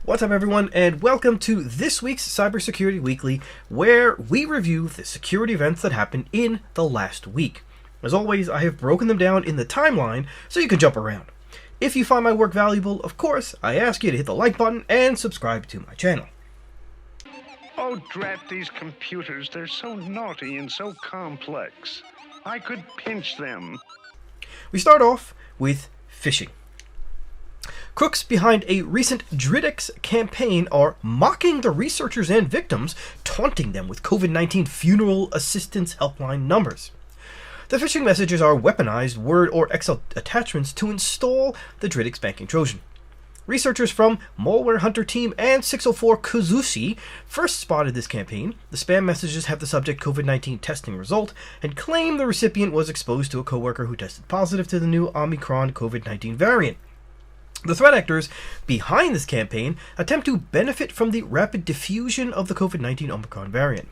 What's up, everyone, and welcome to this week's Cybersecurity Weekly, where we review the security events that happened in the last week. As always, I have broken them down in the timeline so you can jump around. If you find my work valuable, of course, I ask you to hit the like button and subscribe to my channel. Oh, drat these computers. They're so naughty and so complex. I could pinch them. We start off with phishing. Crooks behind a recent Dridex campaign are mocking the researchers and victims, taunting them with COVID-19 funeral assistance helpline numbers. The phishing messages are weaponized Word or Excel attachments to install the Dridex banking Trojan. Researchers from Malware Hunter Team and 604 Kuzushi first spotted this campaign. The spam messages have the subject COVID-19 testing result and claim the recipient was exposed to a coworker who tested positive to the new Omicron COVID-19 variant. The threat actors behind this campaign attempt to benefit from the rapid diffusion of the COVID-19 Omicron variant.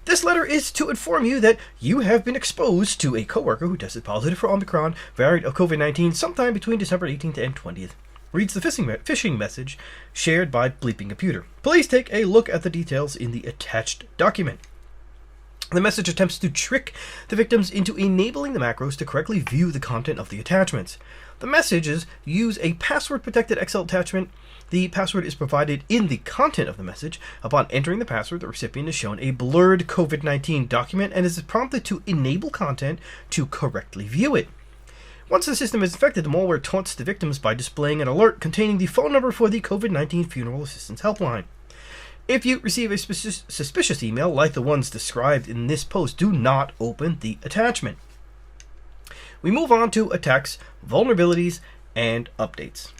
This letter is to inform you that you have been exposed to a coworker who tested positive for Omicron variant of COVID-19 sometime between December 18th and 20th. Reads the phishing message shared by Bleeping Computer. Please take a look at the details in the attached document. The message attempts to trick the victims into enabling the macros to correctly view the content of the attachments. The messages use a password-protected Excel attachment. The password is provided in the content of the message. Upon entering the password, the recipient is shown a blurred COVID-19 document and is prompted to enable content to correctly view it. Once the system is infected, the malware taunts the victims by displaying an alert containing the phone number for the COVID-19 funeral assistance helpline. If you receive a suspicious email like the ones described in this post, do not open the attachment. We move on to attacks, vulnerabilities, and updates.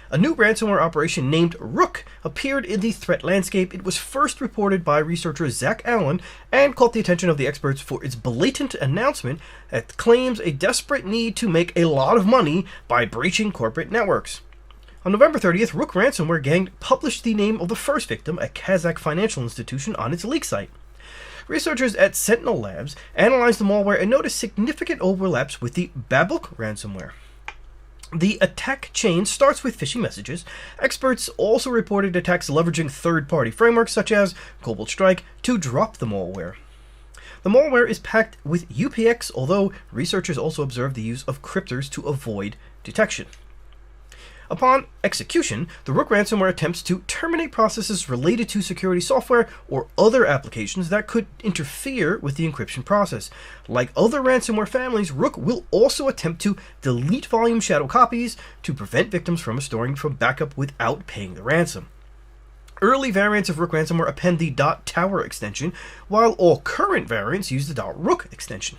A new ransomware operation named Rook appeared in the threat landscape. It was first reported by researcher Zach Allen and caught the attention of the experts for its blatant announcement that claims a desperate need to make a lot of money by breaching corporate networks. On November 30th, Rook Ransomware Gang published the name of the first victim, a Kazakh financial institution, on its leak site. Researchers at Sentinel Labs analyzed the malware and noticed significant overlaps with the Babuk ransomware. The attack chain starts with phishing messages. Experts also reported attacks leveraging third-party frameworks such as Cobalt Strike to drop the malware. The malware is packed with UPX, although researchers also observed the use of cryptors to avoid detection. Upon execution, the Rook ransomware attempts to terminate processes related to security software or other applications that could interfere with the encryption process. Like other ransomware families, Rook will also attempt to delete volume shadow copies to prevent victims from restoring from backup without paying the ransom. Early variants of Rook ransomware append the .tower extension, while all current variants use the .rook extension.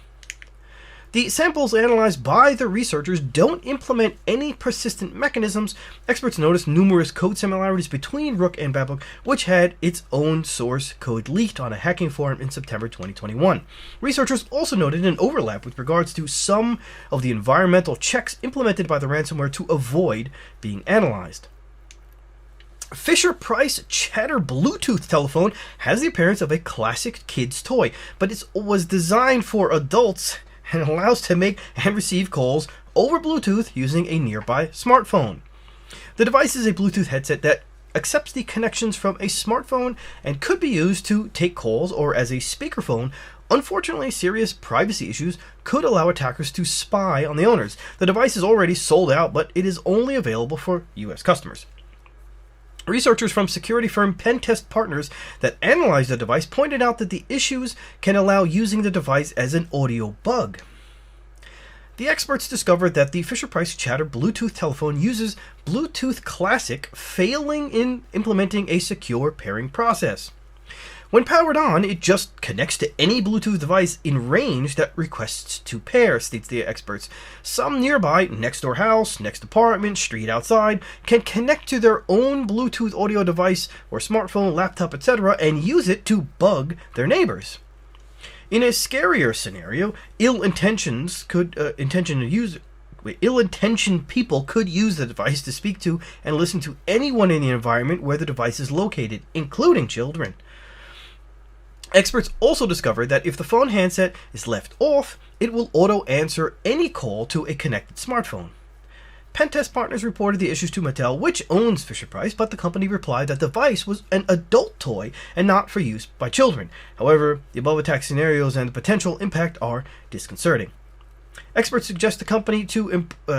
The samples analyzed by the researchers don't implement any persistent mechanisms. Experts noticed numerous code similarities between Rook and Babuk, which had its own source code leaked on a hacking forum in September 2021. Researchers also noted an overlap with regards to some of the environmental checks implemented by the ransomware to avoid being analyzed. Fisher-Price Chatter Bluetooth telephone has the appearance of a classic kid's toy, but it was designed for adults and allows to make and receive calls over Bluetooth using a nearby smartphone. The device is a Bluetooth headset that accepts the connections from a smartphone and could be used to take calls or as a speakerphone. Unfortunately, serious privacy issues could allow attackers to spy on the owners. The device is already sold out, but it is only available for US customers. Researchers from security firm Pentest Partners that analyzed the device pointed out that the issues can allow using the device as an audio bug. The experts discovered that the Fisher-Price Chatter Bluetooth telephone uses Bluetooth Classic, failing in implementing a secure pairing process. When powered on, it just connects to any Bluetooth device in range that requests to pair, states the experts. Some nearby, next door house, next apartment, street outside, can connect to their own Bluetooth audio device or smartphone, laptop, etc. and use it to bug their neighbors. In a scarier scenario, ill-intentioned people could use the device to speak to and listen to anyone in the environment where the device is located, including children. Experts also discovered that if the phone handset is left off, it will auto-answer any call to a connected smartphone. Pentest partners reported the issues to Mattel, which owns Fisher-Price, but the company replied that the device was an adult toy and not for use by children. However, the above attack scenarios and the potential impact are disconcerting. Experts suggest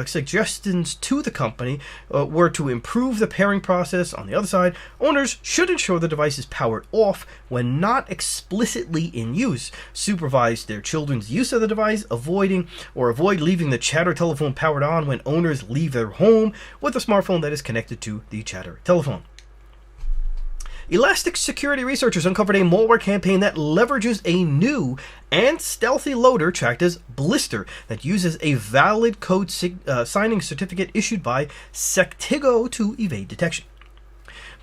suggestions to the company were to improve the pairing process. On the other side, owners should ensure the device is powered off when not explicitly in use, supervise their children's use of the device, avoid leaving the chatter telephone powered on when owners leave their home with a smartphone that is connected to the chatter telephone. Elastic security researchers uncovered a malware campaign that leverages a new and stealthy loader tracked as BLISTER that uses a valid code signing certificate issued by Sectigo to evade detection.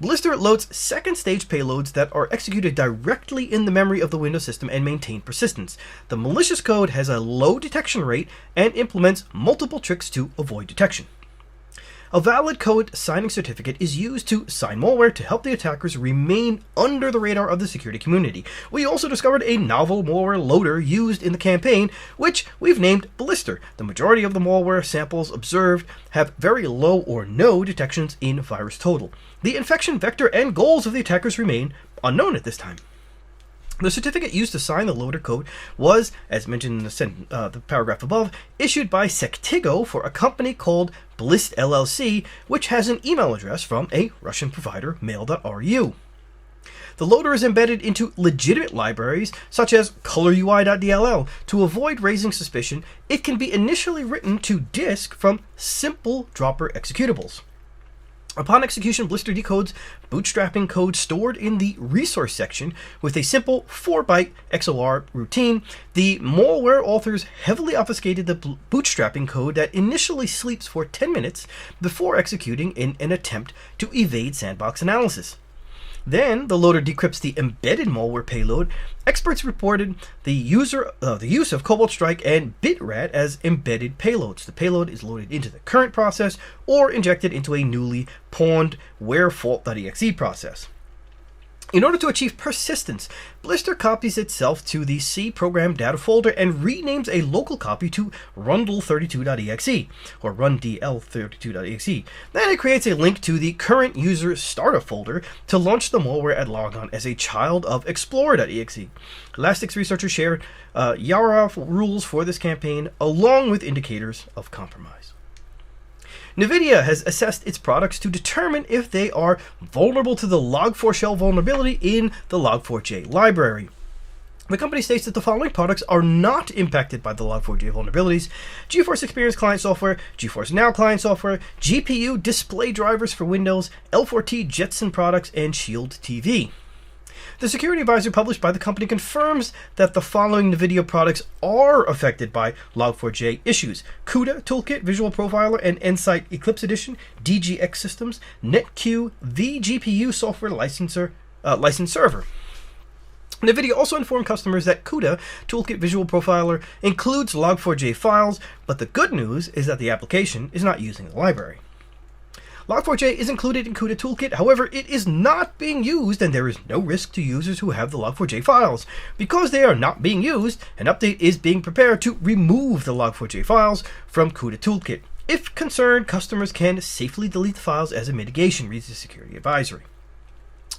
BLISTER loads second-stage payloads that are executed directly in the memory of the Windows system and maintain persistence. The malicious code has a low detection rate and implements multiple tricks to avoid detection. A valid code signing certificate is used to sign malware to help the attackers remain under the radar of the security community. We also discovered a novel malware loader used in the campaign, which we've named BLISTER. The majority of the malware samples observed have very low or no detections in VirusTotal. The infection vector and goals of the attackers remain unknown at this time. The certificate used to sign the loader code was, as mentioned in the paragraph above, issued by Sectigo for a company called Blist LLC, which has an email address from a Russian provider, mail.ru. The loader is embedded into legitimate libraries, such as colorui.dll. To avoid raising suspicion, it can be initially written to disk from simple dropper executables. Upon execution, BLISTER decodes bootstrapping code stored in the resource section with a simple 4-byte XOR routine. The malware authors heavily obfuscated the bootstrapping code that initially sleeps for 10 minutes before executing in an attempt to evade sandbox analysis. Then, the loader decrypts the embedded malware payload. Experts reported the use of Cobalt Strike and BitRat as embedded payloads. The payload is loaded into the current process or injected into a newly pawned wherefault.exe process. In order to achieve persistence, BLISTER copies itself to the C program data folder and renames a local copy to rundle32.exe or rundl32.exe. Then it creates a link to the current user startup folder to launch the malware at logon as a child of explorer.exe. Elastic's researchers shared Yara rules for this campaign along with indicators of compromise. NVIDIA has assessed its products to determine if they are vulnerable to the Log4Shell vulnerability in the Log4j library. The company states that the following products are not impacted by the Log4j vulnerabilities: GeForce Experience client software, GeForce Now client software, GPU display drivers for Windows, L4T Jetson products, and Shield TV. The security advisor published by the company confirms that the following NVIDIA products are affected by Log4j issues: CUDA Toolkit Visual Profiler and Nsight Eclipse Edition, DGX Systems, NetQ, vGPU Software License Server. NVIDIA also informed customers that CUDA Toolkit Visual Profiler includes Log4j files, but the good news is that the application is not using the library. Log4j is included in CUDA Toolkit, however, it is not being used and there is no risk to users who have the Log4j files. Because they are not being used, an update is being prepared to remove the Log4j files from CUDA Toolkit. If concerned, customers can safely delete the files as a mitigation, reads the security advisory.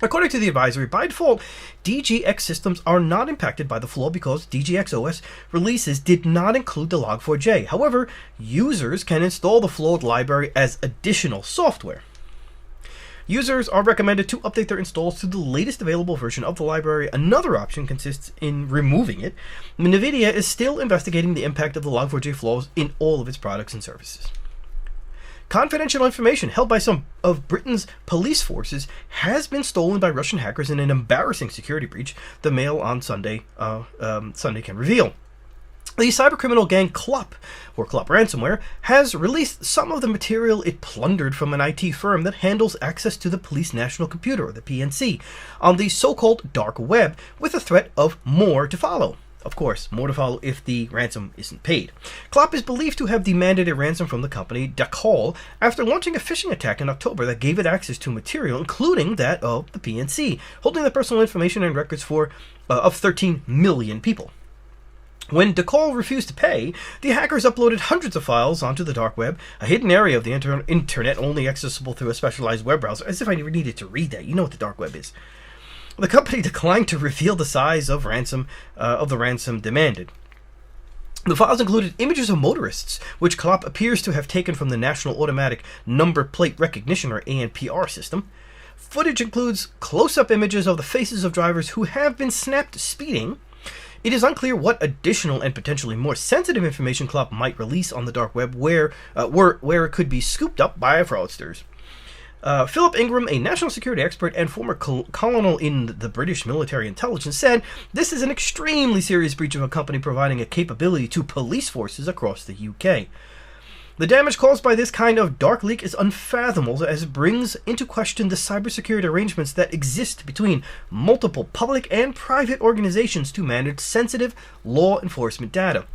According to the advisory, by default, DGX systems are not impacted by the flaw because DGX OS releases did not include the Log4j. However, users can install the flawed library as additional software. Users are recommended to update their installs to the latest available version of the library. Another option consists in removing it. NVIDIA is still investigating the impact of the Log4j flaws in all of its products and services. Confidential information held by some of Britain's police forces has been stolen by Russian hackers in an embarrassing security breach, the Mail on Sunday can reveal. The cybercriminal gang Klopp Ransomware has released some of the material it plundered from an IT firm that handles access to the Police National Computer, or the PNC, on the so-called dark web, with a threat of more to follow. Of course, more to follow if the ransom isn't paid. Klopp is believed to have demanded a ransom from the company Dakal after launching a phishing attack in October that gave it access to material, including that of the PNC, holding the personal information and records of 13 million people. When DeCall refused to pay, the hackers uploaded hundreds of files onto the dark web, a hidden area of the internet only accessible through a specialized web browser, as if I never needed to read that. You know what the dark web is. The company declined to reveal the size of the ransom demanded. The files included images of motorists, which Klopp appears to have taken from the National Automatic Number Plate Recognition, or ANPR system. Footage includes close-up images of the faces of drivers who have been snapped speeding. It is unclear what additional and potentially more sensitive information Klopp might release on the dark web where it could be scooped up by fraudsters. Philip Ingram, a national security expert and former colonel in the British military intelligence, said, "This is an extremely serious breach of a company providing a capability to police forces across the UK. The damage caused by this kind of dark leak is unfathomable, as it brings into question the cybersecurity arrangements that exist between multiple public and private organizations to manage sensitive law enforcement data."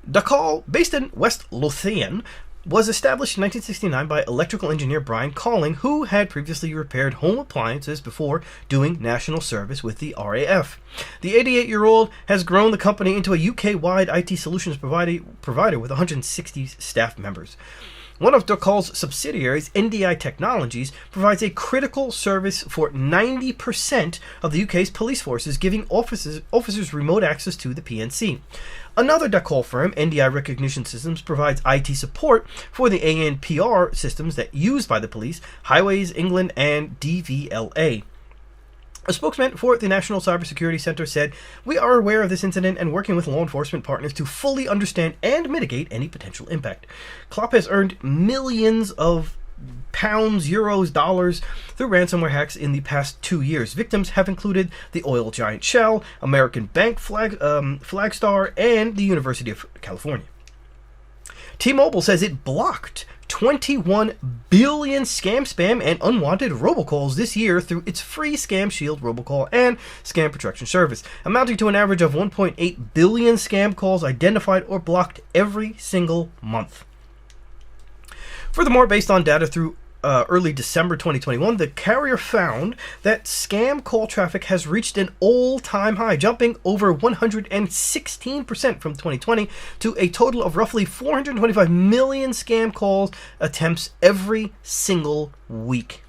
DeCall, based in West Lothian, was established in 1969 by electrical engineer Brian Calling, who had previously repaired home appliances before doing national service with the RAF. The 88-year-old has grown the company into a UK-wide IT solutions provider with 160 staff members. One of DeCall's subsidiaries, NDI Technologies, provides a critical service for 90% of the UK's police forces, giving officers remote access to the PNC. Another DeCall firm, NDI Recognition Systems, provides IT support for the ANPR systems that used by the police, Highways England, and DVLA. A spokesman for the National Cybersecurity Center said, "We are aware of this incident and working with law enforcement partners to fully understand and mitigate any potential impact." Klopp has earned millions of pounds, euros, dollars through ransomware hacks in the past 2 years. Victims have included the oil giant Shell, American Bank Flagstar, and the University of California. T-Mobile says it blocked 21 billion scam, spam, and unwanted robocalls this year through its free Scam Shield robocall and scam protection service, amounting to an average of 1.8 billion scam calls identified or blocked every single month. Furthermore, based on data through early December 2021, the carrier found that scam call traffic has reached an all-time high, jumping over 116% from 2020 to a total of roughly 425 million scam calls attempts every single week.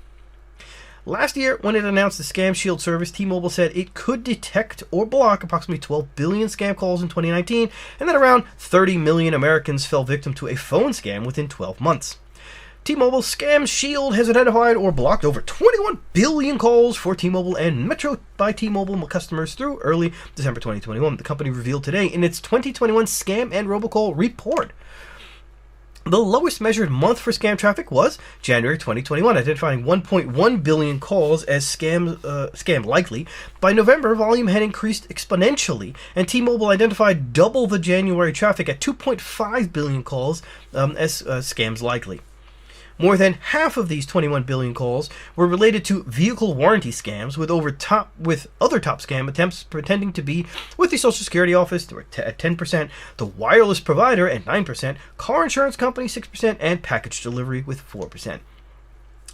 Last year, when it announced the Scam Shield service, T-Mobile said it could detect or block approximately 12 billion scam calls in 2019, and that around 30 million Americans fell victim to a phone scam within 12 months. T-Mobile Scam Shield has identified or blocked over 21 billion calls for T-Mobile and Metro by T-Mobile customers through early December 2021. The company revealed today in its 2021 Scam and Robocall report. The lowest measured month for scam traffic was January 2021, identifying 1.1 billion calls as scam likely. By November, volume had increased exponentially, and T-Mobile identified double the January traffic at 2.5 billion calls as scams likely. More than half of these 21 billion calls were related to vehicle warranty scams, with other top scam attempts pretending to be with the Social Security Office at 10%, the wireless provider at 9%, car insurance company 6%, and package delivery with 4%.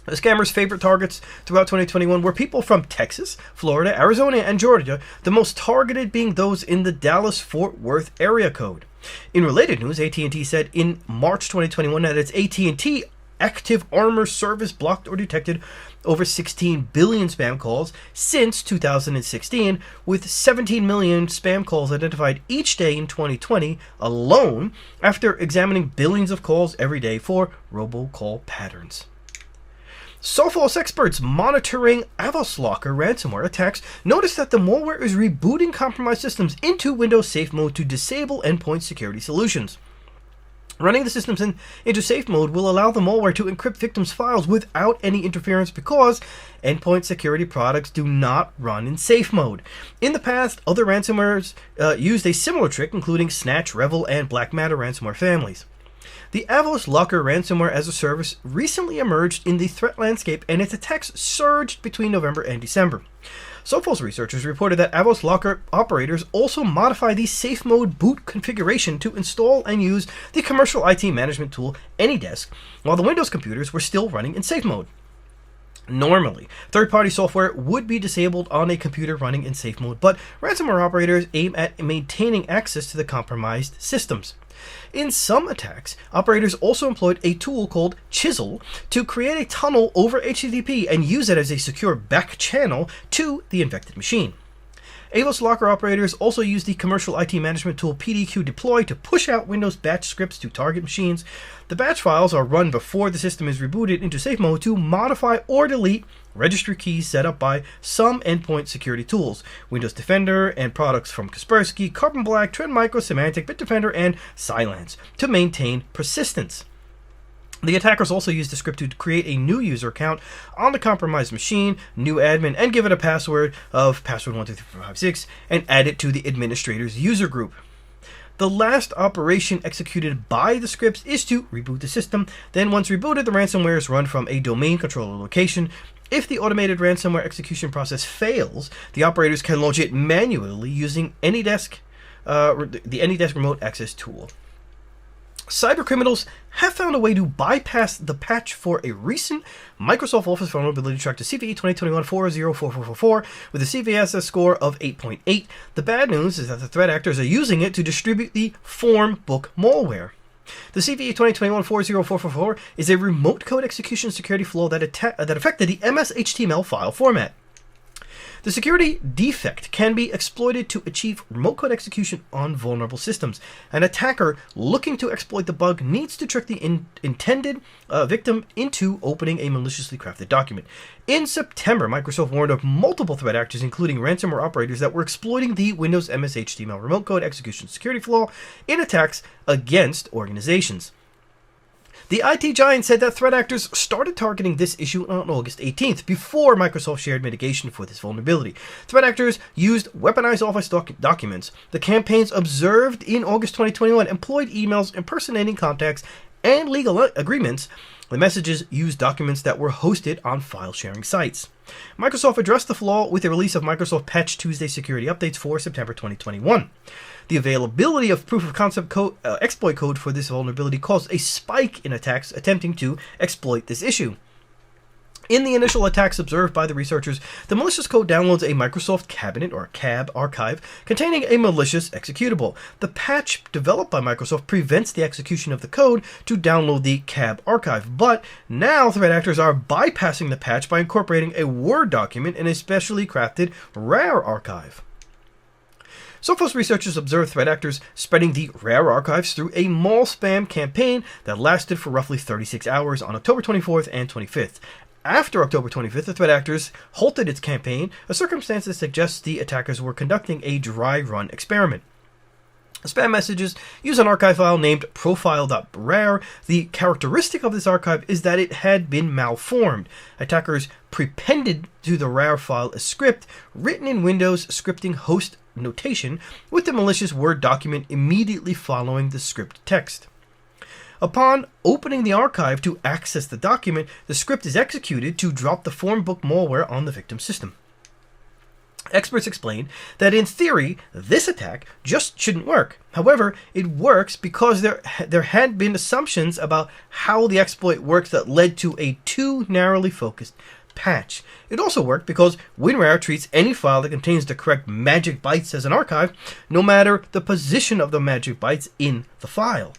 The scammers' favorite targets throughout 2021 were people from Texas, Florida, Arizona, and Georgia, the most targeted being those in the Dallas-Fort Worth area code. In related news, AT&T said in March 2021 that its AT&T Active Armor service blocked or detected over 16 billion spam calls since 2016, with 17 million spam calls identified each day in 2020 alone, after examining billions of calls every day for robocall patterns. Sophos experts monitoring AvosLocker ransomware attacks noticed that the malware is rebooting compromised systems into Windows Safe Mode to disable endpoint security solutions. Running the systems into safe mode will allow the malware to encrypt victims' files without any interference, because endpoint security products do not run in safe mode. In the past, other ransomwares used a similar trick, including Snatch, Revel, and Black Matter ransomware families. The AvosLocker ransomware as a service recently emerged in the threat landscape, and its attacks surged between November and December. Sophos researchers reported that AvosLocker operators also modify the safe mode boot configuration to install and use the commercial IT management tool AnyDesk, while the Windows computers were still running in safe mode. Normally, third-party software would be disabled on a computer running in safe mode, but ransomware operators aim at maintaining access to the compromised systems. In some attacks, operators also employed a tool called Chisel to create a tunnel over HTTP and use it as a secure back channel to the infected machine. AvosLocker operators also use the commercial IT management tool PDQ Deploy to push out Windows batch scripts to target machines. The batch files are run before the system is rebooted into safe mode to modify or delete registry keys set up by some endpoint security tools, Windows Defender and products from Kaspersky, Carbon Black, Trend Micro, Symantec, Bitdefender, and Cylance to maintain persistence. The attackers also used the script to create a new user account on the compromised machine, new admin, and give it a password of password12356 and add it to the administrator's user group. The last operation executed by the scripts is to reboot the system. Then once rebooted, the ransomware is run from a domain controller location. If the automated ransomware execution process fails, the operators can launch it manually using the AnyDesk remote access tool. Cybercriminals have found a way to bypass the patch for a recent Microsoft Office vulnerability tracked to CVE 2021-404444 with a CVSS score of 8.8. The bad news is that the threat actors are using it to distribute the Formbook malware. The CVE 2021-404444 is a remote code execution security flaw that affected the MS-HTML file format. The security defect can be exploited to achieve remote code execution on vulnerable systems. An attacker looking to exploit the bug needs to trick the intended victim into opening a maliciously crafted document. In September, Microsoft warned of multiple threat actors, including ransomware operators, that were exploiting the Windows MS-HTML remote code execution security flaw in attacks against organizations. The IT giant said that threat actors started targeting this issue on August 18th, before Microsoft shared mitigation for this vulnerability. Threat actors used weaponized Office documents. The campaigns observed in August 2021 employed emails impersonating contacts and legal agreements. The messages used documents that were hosted on file-sharing sites. Microsoft addressed the flaw with the release of Microsoft Patch Tuesday security updates for September 2021. The availability of proof-of-concept exploit code for this vulnerability caused a spike in attacks attempting to exploit this issue. In the initial attacks observed by the researchers, the malicious code downloads a Microsoft cabinet or CAB archive containing a malicious executable. The patch developed by Microsoft prevents the execution of the code to download the CAB archive, but now threat actors are bypassing the patch by incorporating a Word document in a specially crafted RAR archive. Sophos researchers observed threat actors spreading the RAR archives through a mall spam campaign that lasted for roughly 36 hours on October 24th and 25th. After October 25th, the threat actors halted its campaign, a circumstance that suggests the attackers were conducting a dry run experiment. Spam messages use an archive file named profile.rar. The characteristic of this archive is that it had been malformed. Attackers prepended to the RAR file a script written in Windows scripting host notation with the malicious Word document immediately following the script text. Upon opening the archive to access the document, the script is executed to drop the Formbook malware on the victim system. Experts explain that in theory, this attack just shouldn't work. However, it works because there had been assumptions about how the exploit works that led to a too narrowly focused patch. It also worked because WinRAR treats any file that contains the correct magic bytes as an archive, no matter the position of the magic bytes in the file.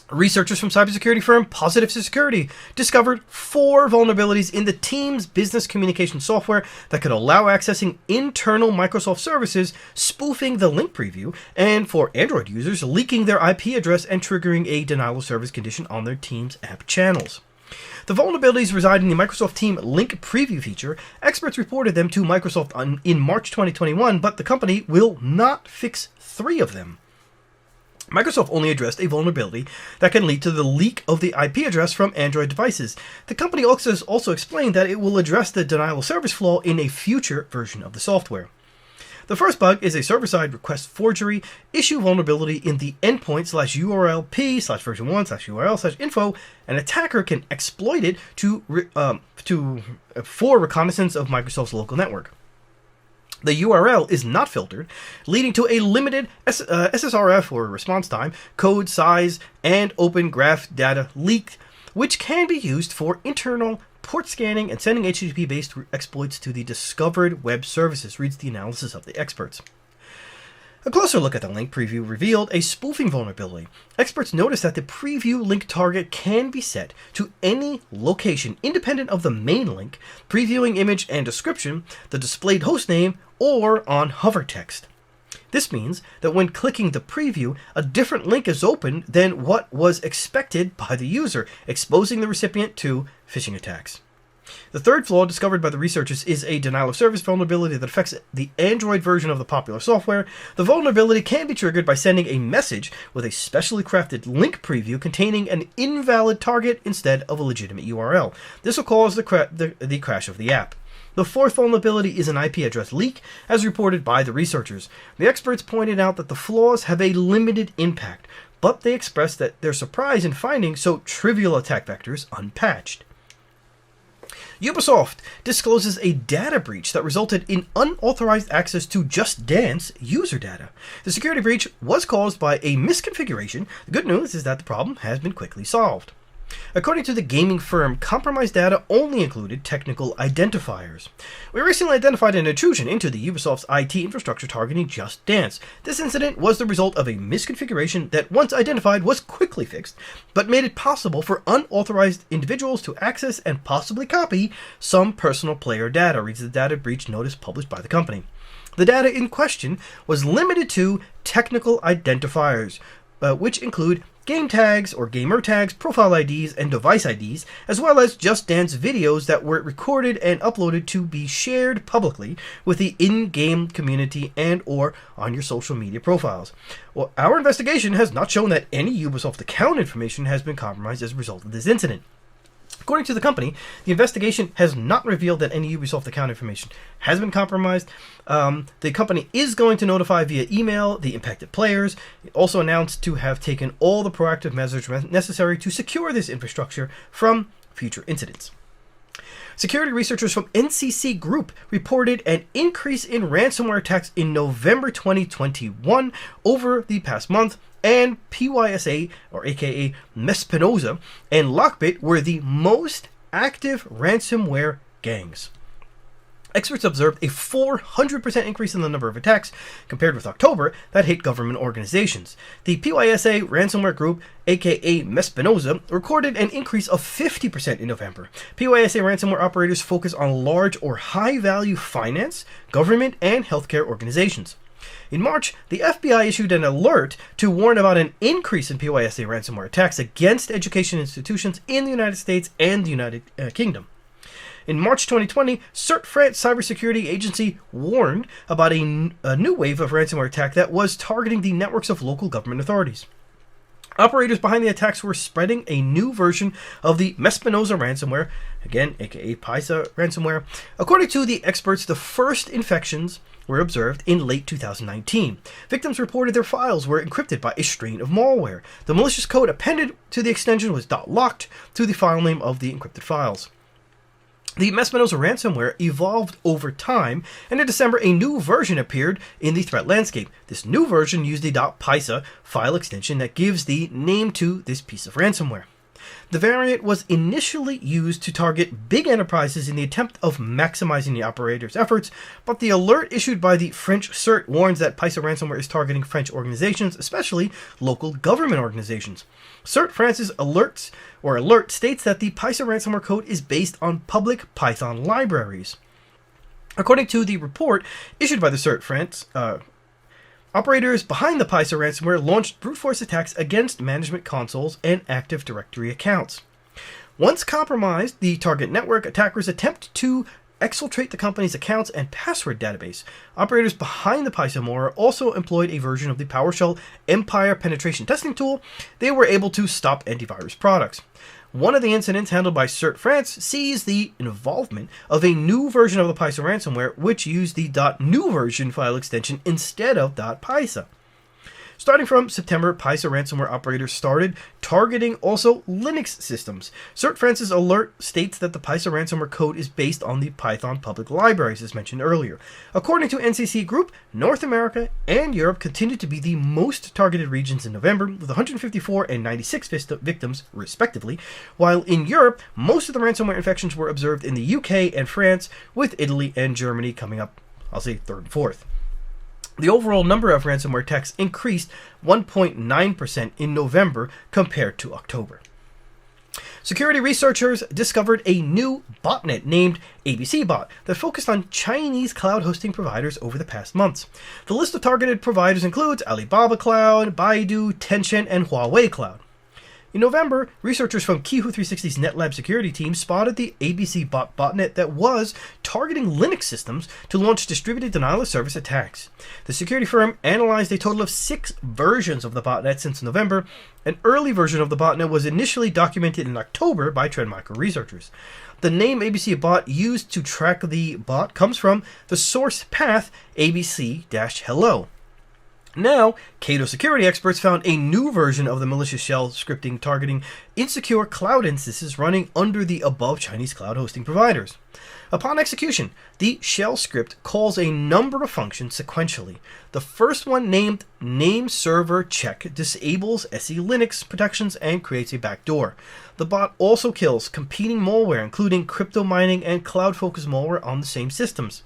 Researchers from cybersecurity firm Positive Security discovered 4 vulnerabilities in the Teams business communication software that could allow accessing internal Microsoft services, spoofing the link preview, and for Android users, leaking their IP address and triggering a denial of service condition on their Teams app channels. The vulnerabilities reside in the Microsoft Team link preview feature. Experts reported them to Microsoft in March 2021, but the company will not fix 3 of them. Microsoft only addressed a vulnerability that can lead to the leak of the IP address from Android devices. The company also explained that it will address the denial of service flaw in a future version of the software. The first bug is a server-side request forgery issue vulnerability in the endpoint/URLp/version1/URL/info. An attacker can exploit it for reconnaissance of Microsoft's local network. The URL is not filtered, leading to a limited SSRF or response time, code size, and open graph data leak, which can be used for internal port scanning and sending HTTP-based exploits to the discovered web services, reads the analysis of the experts. A closer look at the link preview revealed a spoofing vulnerability. Experts noticed that the preview link target can be set to any location independent of the main link, previewing image and description, the displayed hostname, or on hover text. This means that when clicking the preview, a different link is opened than what was expected by the user, exposing the recipient to phishing attacks. The third flaw discovered by the researchers is a denial-of-service vulnerability that affects the Android version of the popular software. The vulnerability can be triggered by sending a message with a specially crafted link preview containing an invalid target instead of a legitimate URL. This will cause the crash of the app. The fourth vulnerability is an IP address leak, as reported by the researchers. The experts pointed out that the flaws have a limited impact, but they expressed that their surprise in finding so trivial attack vectors unpatched. Ubisoft discloses a data breach that resulted in unauthorized access to Just Dance user data. The security breach was caused by a misconfiguration. The good news is that the problem has been quickly solved. According to the gaming firm, compromised data only included technical identifiers. We recently identified an intrusion into the Ubisoft's IT infrastructure targeting Just Dance. This incident was the result of a misconfiguration that, once identified, was quickly fixed, but made it possible for unauthorized individuals to access and possibly copy some personal player data, reads the data breach notice published by the company. The data in question was limited to technical identifiers, which include game tags or gamer tags, profile IDs, and device IDs, as well as Just Dance videos that were recorded and uploaded to be shared publicly with the in-game community and or on your social media profiles. Well, our investigation has not shown that any Ubisoft account information has been compromised as a result of this incident. According to the company, the investigation has not revealed that any Ubisoft account information has been compromised. The company is going to notify via email the impacted players. It also announced to have taken all the proactive measures necessary to secure this infrastructure from future incidents. Security researchers from NCC Group reported an increase in ransomware attacks in November 2021 over the past month, and PYSA, or aka Mespinoza, and Lockbit were the most active ransomware gangs. Experts observed a 400% increase in the number of attacks compared with October that hit government organizations. The PYSA ransomware group, aka Mespinoza, recorded an increase of 50% in November. PYSA ransomware operators focus on large or high-value finance, government, and healthcare organizations. In March, the FBI issued an alert to warn about an increase in PYSA ransomware attacks against education institutions in the United States and the United Kingdom. In March 2020, CERT France cybersecurity agency warned about a new wave of ransomware attack that was targeting the networks of local government authorities. Operators behind the attacks were spreading a new version of the Mespinoza ransomware, again, aka PYSA ransomware. According to the experts, the first infections were observed in late 2019. Victims reported their files were encrypted by a strain of malware. The malicious code appended to the extension was .locked to the file name of the encrypted files. The Mespinoza ransomware evolved over time, and in December a new version appeared in the threat landscape. This new version used the .PYSA file extension that gives the name to this piece of ransomware. The variant was initially used to target big enterprises in the attempt of maximizing the operator's efforts, but the alert issued by the French CERT warns that PYSA ransomware is targeting French organizations, especially local government organizations. CERT France's alert states that the PYSA ransomware code is based on public Python libraries. According to the report issued by the CERT France, operators behind the PYSA ransomware launched brute force attacks against management consoles and Active Directory accounts. Once compromised, the target network attackers attempt to exfiltrate the company's accounts and password database. Operators behind the PYSA malware also employed a version of the PowerShell Empire penetration testing tool. They were able to stop antivirus products. One of the incidents handled by CERT France sees the involvement of a new version of the PYSA ransomware, which used the .new version file extension instead of .PYSA. Starting from September, PYSA ransomware operators started targeting also Linux systems. Cert France's alert states that the PYSA ransomware code is based on the Python public libraries, as mentioned earlier. According to NCC Group, North America and Europe continued to be the most targeted regions in November, with 154 and 96 victims, respectively, while in Europe, most of the ransomware infections were observed in the UK and France, with Italy and Germany coming up, I'll say, third and fourth. The overall number of ransomware attacks increased 1.9% in November compared to October. Security researchers discovered a new botnet named Abcbot that focused on Chinese cloud hosting providers over the past months. The list of targeted providers includes Alibaba Cloud, Baidu, Tencent, and Huawei Cloud. In November, researchers from Kihu 360's NetLab security team spotted the Abcbot botnet that was targeting Linux systems to launch distributed denial-of-service attacks. The security firm analyzed a total of 6 versions of the botnet since November. An early version of the botnet was initially documented in October by Trend Micro researchers. The name Abcbot used to track the bot comes from the source path abc-hello. Now, Cato security experts found a new version of the malicious shell scripting targeting insecure cloud instances running under the above Chinese cloud hosting providers. Upon execution, the shell script calls a number of functions sequentially. The first one, named nameServerCheck, disables SE Linux protections and creates a backdoor. The bot also kills competing malware, including crypto mining and cloud-focused malware on the same systems.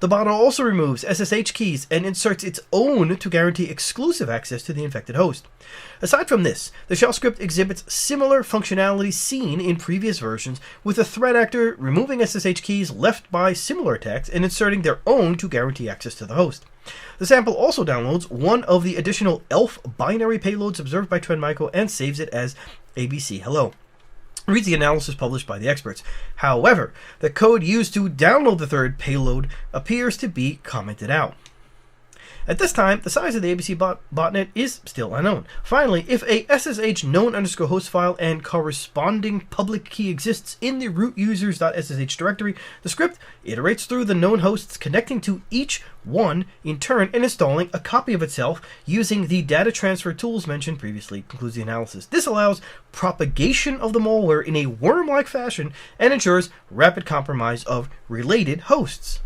The bot also removes SSH keys and inserts its own to guarantee exclusive access to the infected host. Aside from this, the shell script exhibits similar functionality seen in previous versions, with the threat actor removing SSH keys left by similar attacks and inserting their own to guarantee access to the host. The sample also downloads one of the additional ELF binary payloads observed by Trend Micro and saves it as ABC-hello. Reads the analysis published by the experts. However, the code used to download the third payload appears to be commented out. At this time, the size of the Abcbot botnet is still unknown. Finally, if a SSH known_host file and corresponding public key exists in the root users.ssh directory, the script iterates through the known hosts, connecting to each one in turn and installing a copy of itself using the data transfer tools mentioned previously, concludes the analysis. This allows propagation of the malware in a worm-like fashion and ensures rapid compromise of related hosts.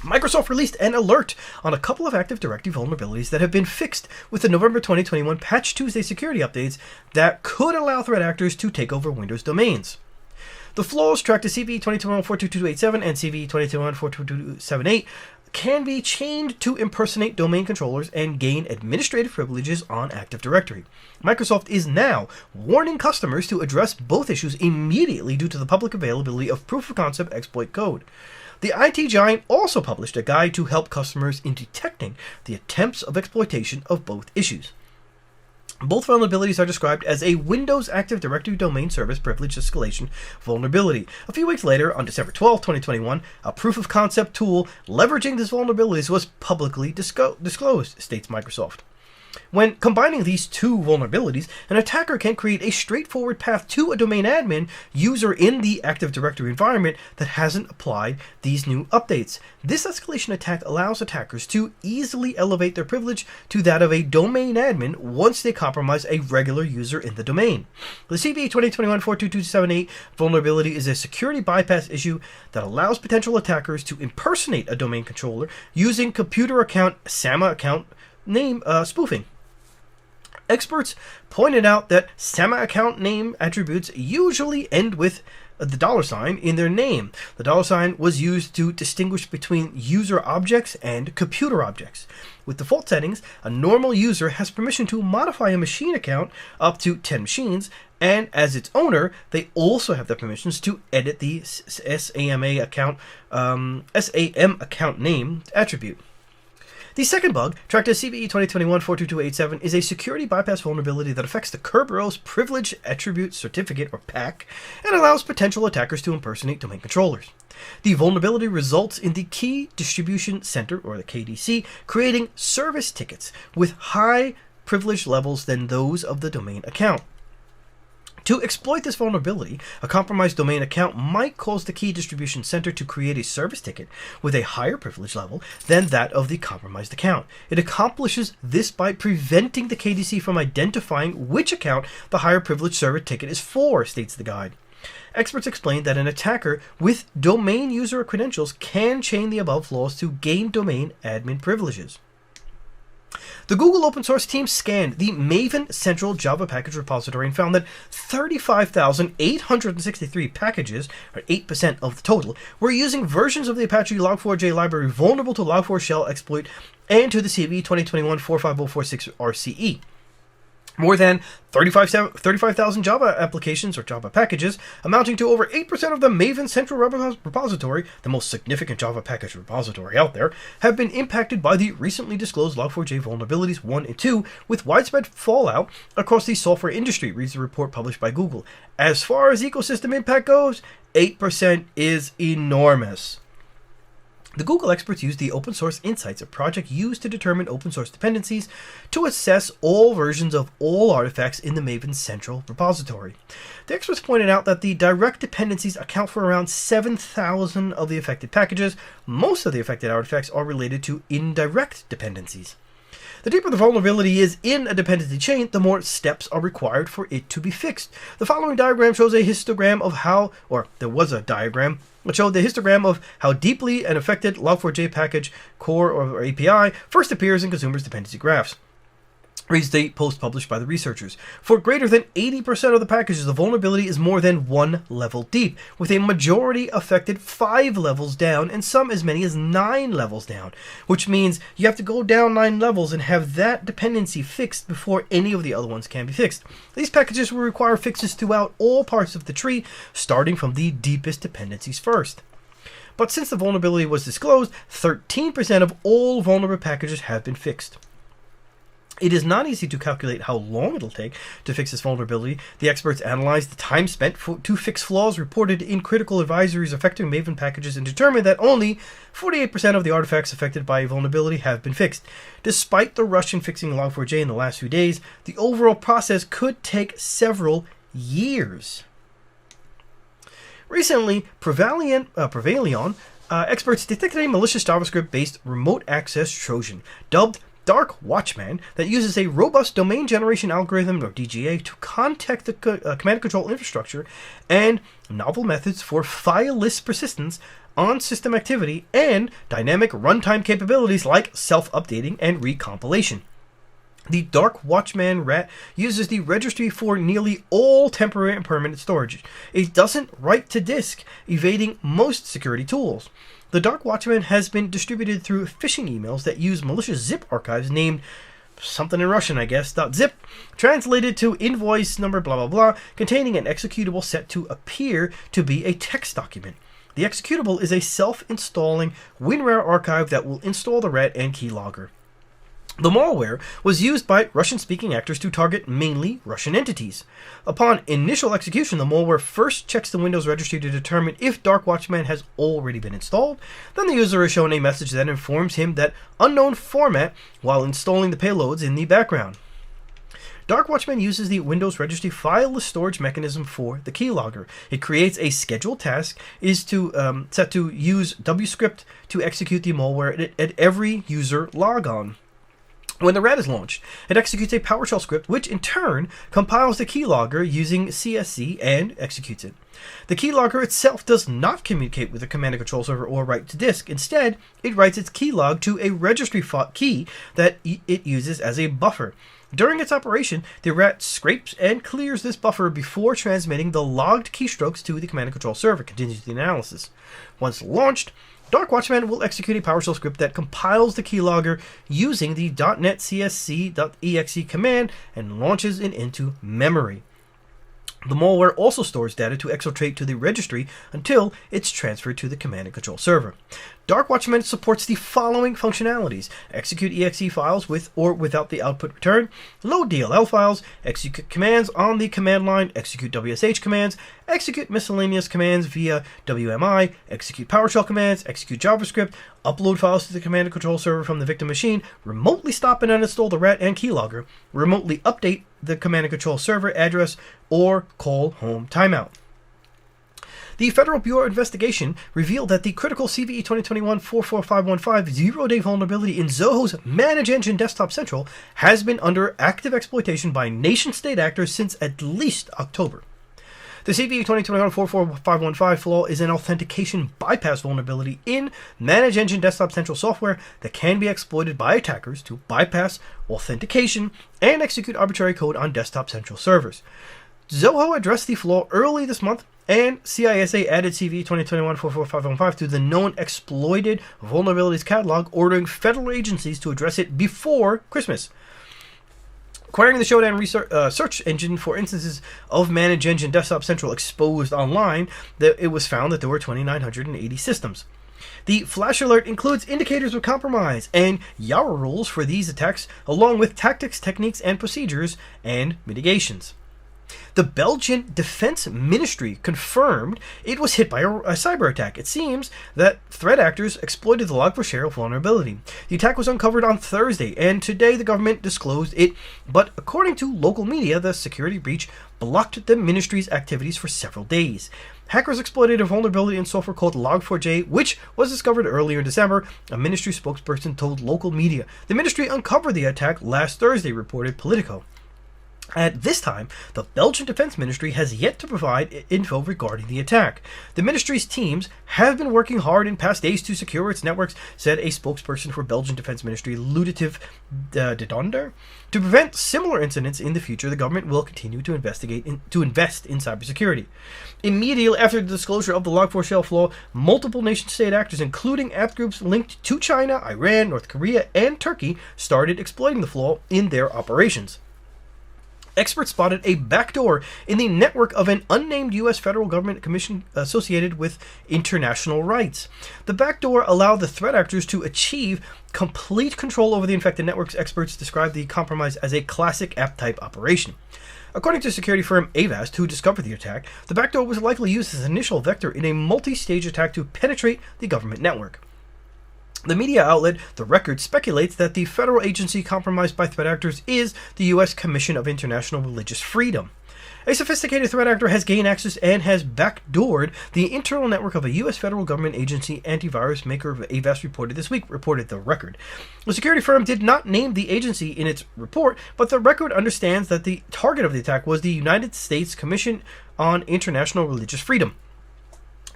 Microsoft released an alert on a couple of Active Directory vulnerabilities that have been fixed with the November 2021 Patch Tuesday security updates that could allow threat actors to take over Windows domains. The flaws tracked to CVE 2021-42287 and CVE 2021-42278 can be chained to impersonate domain controllers and gain administrative privileges on Active Directory. Microsoft is now warning customers to address both issues immediately due to the public availability of proof-of-concept exploit code. The IT giant also published a guide to help customers in detecting the attempts of exploitation of both issues. Both vulnerabilities are described as a Windows Active Directory domain service privilege escalation vulnerability. A few weeks later, on December 12, 2021, a proof-of-concept tool leveraging these vulnerabilities was publicly disclosed, states Microsoft. When combining these two vulnerabilities, an attacker can create a straightforward path to a domain admin user in the Active Directory environment that hasn't applied these new updates. This escalation attack allows attackers to easily elevate their privilege to that of a domain admin once they compromise a regular user in the domain. The CVE 2021-42278 vulnerability is a security bypass issue that allows potential attackers to impersonate a domain controller using computer account SAMA account name spoofing. Experts pointed out that SAMA account name attributes usually end with the $sign in their name. The $sign was used to distinguish between user objects and computer objects. With default settings, a normal user has permission to modify a machine account up to 10 machines, and as its owner, they also have the permissions to edit the SAM account name attribute. The second bug, tracked as CVE 2021-42287, is a security bypass vulnerability that affects the Kerberos Privilege Attribute Certificate, or PAC, and allows potential attackers to impersonate domain controllers. The vulnerability results in the Key Distribution Center, or the KDC, creating service tickets with high privilege levels than those of the domain account. To exploit this vulnerability, a compromised domain account might cause the key distribution center to create a service ticket with a higher privilege level than that of the compromised account. It accomplishes this by preventing the KDC from identifying which account the higher privilege server ticket is for, states the guide. Experts explain that an attacker with domain user credentials can chain the above flaws to gain domain admin privileges. The Google open source team scanned the Maven Central Java package repository and found that 35,863 packages, or 8% of the total, were using versions of the Apache Log4j library vulnerable to Log4 shell exploit and to the CVE 2021-45046 RCE. More than 35,000 Java applications or Java packages, amounting to over 8% of the Maven Central repository, the most significant Java package repository out there, have been impacted by the recently disclosed Log4j vulnerabilities 1 and 2, with widespread fallout across the software industry, reads the report published by Google. As far as ecosystem impact goes, 8% is enormous. The Google experts used the open source insights, a project used to determine open source dependencies, to assess all versions of all artifacts in the Maven Central repository. The experts pointed out that the direct dependencies account for around 7,000 of the affected packages. Most of the affected artifacts are related to indirect dependencies. The deeper the vulnerability is in a dependency chain, the more steps are required for it to be fixed. The following diagram shows a histogram of how, or there was a diagram, which showed the histogram of how deeply an affected Log4j package, core, or API first appears in consumers' dependency graphs. Reads the post published by the researchers. For greater than 80% of the packages, the vulnerability is more than 1 level deep, with a majority affected 5 levels down and some as many as 9 levels down, which means you have to go down 9 levels and have that dependency fixed before any of the other ones can be fixed. These packages will require fixes throughout all parts of the tree, starting from the deepest dependencies first. But since the vulnerability was disclosed, 13% of all vulnerable packages have been fixed. It is not easy to calculate how long it'll take to fix this vulnerability. The experts analyzed the time spent to fix flaws reported in critical advisories affecting Maven packages and determined that only 48% of the artifacts affected by a vulnerability have been fixed. Despite the rush in fixing Log4j in the last few days, the overall process could take several years. Recently, Prevalion experts detected a malicious JavaScript-based remote access Trojan, dubbed DarkWatchman, that uses a robust domain generation algorithm, or DGA, to contact the command control infrastructure and novel methods for fileless persistence on system activity and dynamic runtime capabilities like self-updating and recompilation. The DarkWatchman RAT uses the registry for nearly all temporary and permanent storage. It doesn't write to disk, evading most security tools. The DarkWatchman has been distributed through phishing emails that use malicious zip archives named something in Russian, I guess, .zip, translated to invoice number blah blah blah, containing an executable set to appear to be a text document. The executable is a self-installing WinRAR archive that will install the RAT and keylogger. The malware was used by Russian-speaking actors to target mainly Russian entities. Upon initial execution, the malware first checks the Windows Registry to determine if DarkWatchman has already been installed. Then the user is shown a message that informs him that unknown format while installing the payloads in the background. DarkWatchman uses the Windows Registry fileless storage mechanism for the keylogger. It creates a scheduled task set to use WScript to execute the malware at every user logon. When the RAT is launched, it executes a PowerShell script, which in turn compiles the keylogger using CSC and executes it. The keylogger itself does not communicate with the command and control server or write to disk. Instead, it writes its keylog to a registry key that it uses as a buffer. During its operation, the RAT scrapes and clears this buffer before transmitting the logged keystrokes to the command and control server, continues the analysis. Once launched, DarkWatchman will execute a PowerShell script that compiles the keylogger using the .NET-CSC.exe command and launches it into memory. The malware also stores data to exfiltrate to the registry until it's transferred to the command and control server. DarkWatchman supports the following functionalities: execute exe files with or without the output return, load DLL files, execute commands on the command line, execute WSH commands, execute miscellaneous commands via WMI, execute PowerShell commands, execute JavaScript, upload files to the command and control server from the victim machine, remotely stop and uninstall the RAT and keylogger, remotely update the command and control server address or call home timeout. The Federal Bureau of Investigation revealed that the critical CVE 2021-44515 zero-day vulnerability in Zoho's Manage Engine Desktop Central has been under active exploitation by nation-state actors since at least October. The CVE 2021-44515 flaw is an authentication bypass vulnerability in Manage Engine Desktop Central software that can be exploited by attackers to bypass authentication and execute arbitrary code on Desktop Central servers. Zoho addressed the flaw early this month, and CISA added CVE 2021-44515 to the known exploited vulnerabilities catalog, ordering federal agencies to address it before Christmas. Acquiring the Showdown search engine for instances of Manage Engine Desktop Central exposed online, it was found that there were 2,980 systems. The flash alert includes indicators of compromise and Yara rules for these attacks, along with tactics, techniques, and procedures and mitigations. The Belgian Defense Ministry confirmed it was hit by a cyber attack. It seems that threat actors exploited the Log4Share vulnerability. The attack was uncovered on Thursday, and today the government disclosed it, but according to local media, the security breach blocked the ministry's activities for several days. Hackers exploited a vulnerability in software called Log4j, which was discovered earlier in December, a ministry spokesperson told local media. The ministry uncovered the attack last Thursday, reported Politico. At this time, the Belgian Defense Ministry has yet to provide info regarding the attack. The ministry's teams have been working hard in past days to secure its networks, said a spokesperson for Belgian Defense Ministry, Luditive de Donder. To prevent similar incidents in the future, the government will continue to invest in cybersecurity. Immediately after the disclosure of the Log4Shell flaw, multiple nation-state actors, including app groups linked to China, Iran, North Korea, and Turkey, started exploiting the flaw in their operations. Experts spotted a backdoor in the network of an unnamed U.S. federal government commission associated with international rights. The backdoor allowed the threat actors to achieve complete control over the infected networks. Experts described the compromise as a classic app-type operation. According to security firm Avast, who discovered the attack, the backdoor was likely used as an initial vector in a multi-stage attack to penetrate the government network. The media outlet The Record speculates that the federal agency compromised by threat actors is the U.S. Commission of International Religious Freedom. A sophisticated threat actor has gained access and has backdoored the internal network of a U.S. federal government agency, antivirus maker Avast reported this week, reported The Record. The security firm did not name the agency in its report, but The Record understands that the target of the attack was the United States Commission on International Religious Freedom.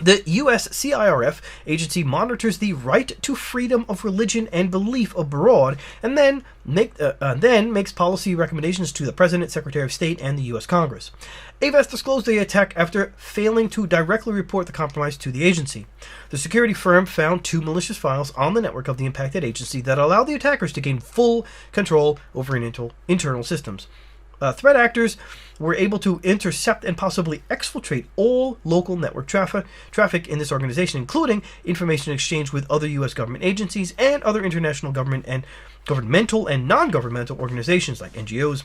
The U.S. CIRF agency monitors the right to freedom of religion and belief abroad, and then makes policy recommendations to the President, Secretary of State, and the U.S. Congress. Avast disclosed the attack after failing to directly report the compromise to the agency. The security firm found 2 malicious files on the network of the impacted agency that allowed the attackers to gain full control over internal systems. Threat actors were able to intercept and possibly exfiltrate all local network traffic in this organization, including information exchanged with other U.S. government agencies and other international governmental and non-governmental organizations like NGOs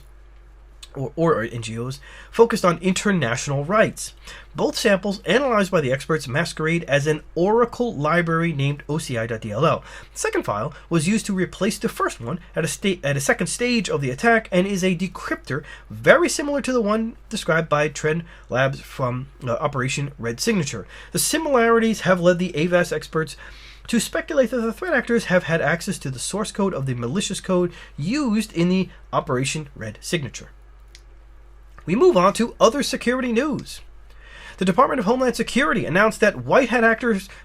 or NGOs focused on international rights. Both samples, analyzed by the experts, masquerade as an Oracle library named OCI.dll. The second file was used to replace the first one at a second stage of the attack and is a decryptor very similar to the one described by Trend Labs from Operation Red Signature. The similarities have led the Avast experts to speculate that the threat actors have had access to the source code of the malicious code used in the Operation Red Signature. We move on to other security news. The Department of Homeland Security announced that white hat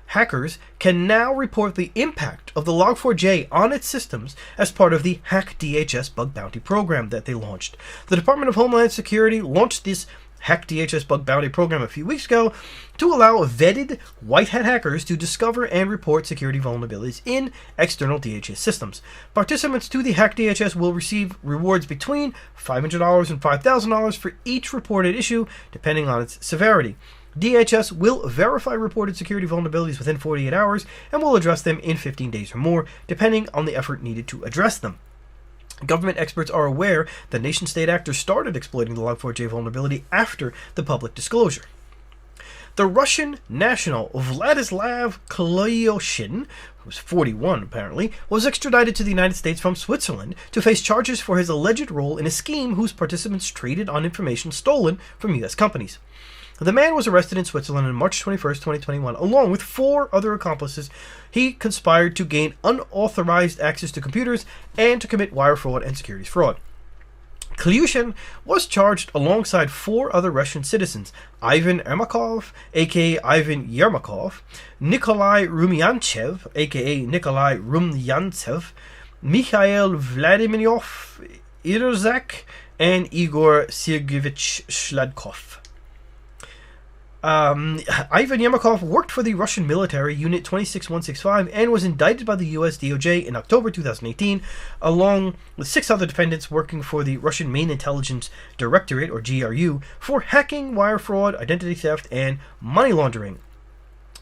hackers can now report the impact of the Log4j on its systems as part of the Hack DHS bug bounty program that they launched. The Department of Homeland Security launched this Hack DHS bug bounty program a few weeks ago to allow vetted white hat hackers to discover and report security vulnerabilities in external DHS systems. Participants to the Hack DHS will receive rewards between $500 and $5,000 for each reported issue, depending on its severity. DHS will verify reported security vulnerabilities within 48 hours and will address them in 15 days or more, depending on the effort needed to address them. Government experts are aware that nation-state actors started exploiting the Log4j vulnerability after the public disclosure. The Russian national Vladislav Kloyoshin, who was 41 apparently, was extradited to the United States from Switzerland to face charges for his alleged role in a scheme whose participants traded on information stolen from U.S. companies. The man was arrested in Switzerland on March 21, 2021, along with 4 other accomplices. He conspired to gain unauthorized access to computers and to commit wire fraud and securities fraud. Klyushin was charged alongside 4 other Russian citizens: Ivan Ermakov, aka Ivan Yermakov, Nikolai Rumyantsev, aka Nikolai Rumyantsev, Mikhail Vladimiryov Irzak, and Igor Sergeyevich Shladkov. Ivan Yermakov worked for the Russian military Unit 26165 and was indicted by the US DOJ in October 2018, along with 6 other defendants working for the Russian Main Intelligence Directorate, or GRU, for hacking, wire fraud, identity theft, and money laundering.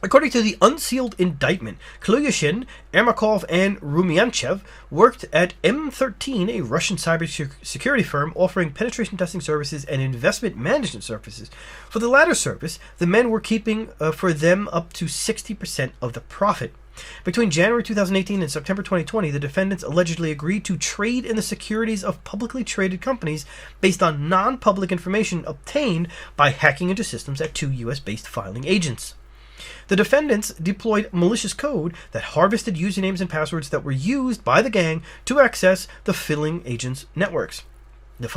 According to the unsealed indictment, Klyushin, Ermakov, and Rumyantsev worked at M13, a Russian cybersecurity firm offering penetration testing services and investment management services. For the latter service, the men were keeping for them up to 60% of the profit. Between January 2018 and September 2020, the defendants allegedly agreed to trade in the securities of publicly traded companies based on non-public information obtained by hacking into systems at 2 US-based filing agents. The defendants deployed malicious code that harvested usernames and passwords that were used by the gang to access the filing agents' networks. The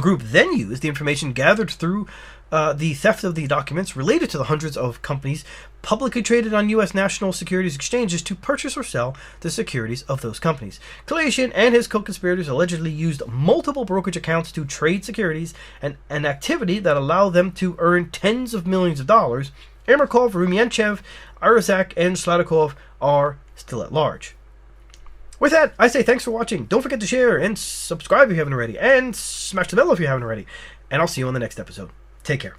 group then used the information gathered through the theft of the documents related to the hundreds of companies publicly traded on U.S. national securities exchanges to purchase or sell the securities of those companies. Klyushin and his co-conspirators allegedly used multiple brokerage accounts to trade securities, an activity that allowed them to earn tens of millions of dollars. Ermakov, Rumyantsev, Irzak, and Sladkov are still at large. With that, I say thanks for watching. Don't forget to share and subscribe if you haven't already, and smash the bell if you haven't already. And I'll see you on the next episode. Take care.